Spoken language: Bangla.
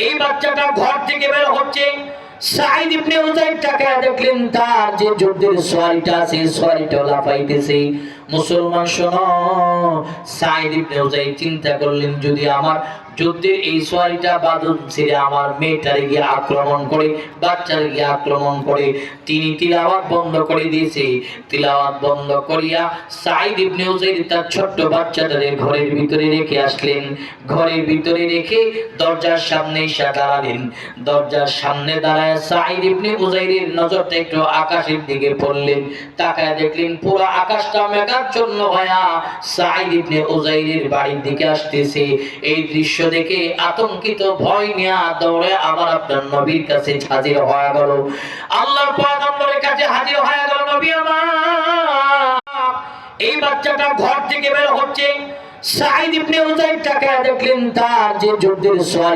এই বাচ্চাটা ঘর থেকে বের হচ্ছে, সাঈদ ইবনে উযাইর তাকায় দেখলেন তার যে যুদ্ধের সওয়ারিটা আছে সওয়ারিটা লাফাইতেছে। মুসলমান শোনো, সাঈদ ইবনে উযাইর চিন্তা করলেন যদি আমার যুদ্ধের এই সওয়ারিটা বাদল ছেড়ে আমার মেয়েটারে গিয়ে আক্রমণ করে, বাচ্চারে গিয়ে আক্রমণ করে, তিনি তিলাওয়াত বন্ধ করে দিয়েছে। তিলাওয়াত বন্ধ করিয়া সাঈদ ইবনে উযাইর তার ছোট্ট বাচ্চাটারে ঘরের ভিতরে রেখে আসলেন। ঘরের ভিতরে রেখে দরজার সামনে এসে দাঁড়ালেন। দরজার সামনে দাঁড়ায় সাঈদ ইবনে উযাইরের নজরটা একটু আকাশের দিকে পড়লেন। তাকায় দেখলেন পুরো আকাশটা মেঘাচ্ছন্ন হয়ে সাঈদ ইবনে উযাইরের বাড়ির দিকে আসতেছে। এই দৃশ্য দেখে আতঙ্কিত ভয় নিয়ে দৌড়ে আবার আপনার নবীর কাছে হাজির হয়ে গেল। আল্লাহর পয়গম্বরের কাছে হাজির হয়ে গেল, নবী আমার এই বাচ্চাটা ঘর থেকে বের হচ্ছে, সাঈদ ইবনে উযাইর তাকায় দেখলেন তার যে যুদ্ধের সওয়ারি